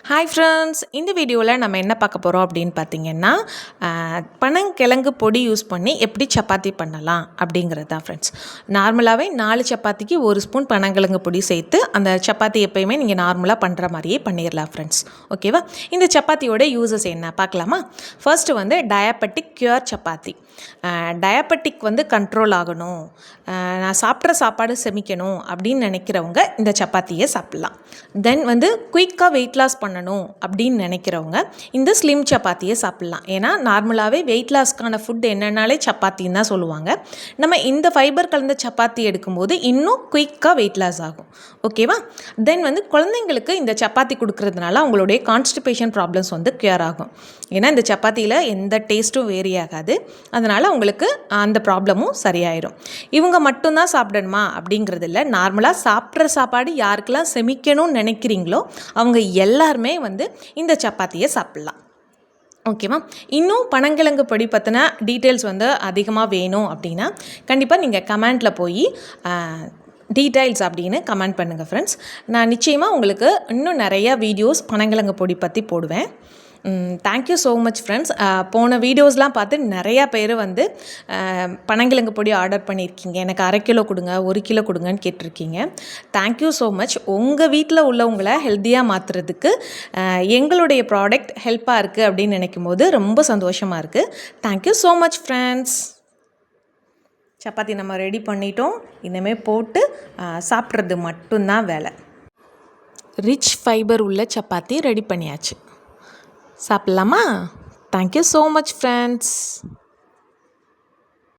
Hi friends, இந்த வீடியோவில் நம்ம என்ன பார்க்க போகிறோம் அப்படின்னு பார்த்தீங்கன்னா, பனங்கிழங்கு பொடி யூஸ் பண்ணி எப்படி சப்பாத்தி பண்ணலாம் அப்படிங்கிறது தான் ஃப்ரெண்ட்ஸ். நார்மலாகவே 4 சப்பாத்திக்கு 1 ஸ்பூன் பனங்கிழங்கு பொடி சேர்த்து அந்த சப்பாத்தி எப்போயுமே நீங்கள் நார்மலாக பண்ணுற மாதிரியே பண்ணிடலாம் ஃப்ரெண்ட்ஸ். ஓகேவா? இந்த சப்பாத்தியோட யூசஸ் என்ன பார்க்கலாமா? ஃபர்ஸ்ட்டு வந்து டயாபெட்டிக் க்யூர் சப்பாத்தி. டயாபெட்டிக் வந்து கண்ட்ரோல் ஆகணும், நான் சாப்பிட்ற சாப்பாடு செமிக்கணும் அப்படின்னு நினைக்கிறவங்க இந்த சப்பாத்தியை சாப்பிட்லாம். தென் வந்து குயிக்காக வெயிட் லாஸ் பண்ணணும் அப்படின்னு நினைக்கிறவங்க இந்த ஸ்லிம் சப்பாத்தியை சாப்பிட்லாம். ஏன்னா நார்மலாகவே வெயிட் லாஸ்க்கான ஃபுட் என்னென்னாலே சப்பாத்தின்னு தான் சொல்லுவாங்க. நம்ம இந்த ஃபைபர் கலந்த சப்பாத்தி எடுக்கும்போது இன்னும் குயிக்காக வெயிட் லாஸ் ஆகும். ஓகேவா? தென் வந்து குழந்தைங்களுக்கு இந்த சப்பாத்தி கொடுக்கறதுனால அவங்களுடைய கான்ஸ்டிபேஷன் ப்ராப்ளம்ஸ் வந்து க்யூர் ஆகும். ஏன்னா இந்த சப்பாத்தியில் எந்த டேஸ்ட்டும் வேரி ஆகாது. அதனால் உங்களுக்கு அந்த ப்ராப்ளமும் சரியாயிடும். இவங்க மட்டும்தான் சாப்பிடணுமா அப்படிங்கிறது இல்லை. நார்மலாக சாப்பிட்ற சாப்பாடு யாருக்கெல்லாம் செமிக்கணும்னு நினைக்கிறீங்களோ அவங்க எல்லாருமே வந்து இந்த சப்பாத்தியை சாப்பிட்லாம். ஓகேவா? இன்னும் பனங்கிழங்கு பொடி பற்றின டீட்டெயில்ஸ் வந்து அதிகமாக வேணும் அப்படின்னா கண்டிப்பாக நீங்கள் கமெண்ட்டில் போய் டீட்டெயில்ஸ் அப்படின்னு கமெண்ட் பண்ணுங்கள் ஃப்ரெண்ட்ஸ். நான் நிச்சயமாக உங்களுக்கு இன்னும் நிறையா வீடியோஸ் பனங்கிழங்கு பொடி பற்றி போடுவேன். Thank you so much friends. போன வீடியோஸ்லாம் பார்த்து நிறையா பேர் வந்து பனங்கிழங்கு பொடி ஆர்டர் பண்ணியிருக்கீங்க. எனக்கு 1/2 கிலோ கொடுங்க, 1 கிலோ கொடுங்கன்னு கேட்டிருக்கீங்க. Thank you so much. உங்கள் வீட்டில் உள்ளவங்களை ஹெல்த்தியாக மாற்றுறதுக்கு எங்களுடைய ப்ராடக்ட் ஹெல்ப்பாக இருக்குது அப்படின்னு நினைக்கும் போது ரொம்ப சந்தோஷமாக இருக்குது. Thank you so much friends. Chapati நம்ம ரெடி பண்ணிட்டோம். இனிமேல் போட்டு சாப்பிட்றது மட்டும்தான் வேலை. ரிச் ஃபைபர் உள்ள சப்பாத்தி ரெடி பண்ணியாச்சு. சாப்பிட்லாமா? Thank you so much friends.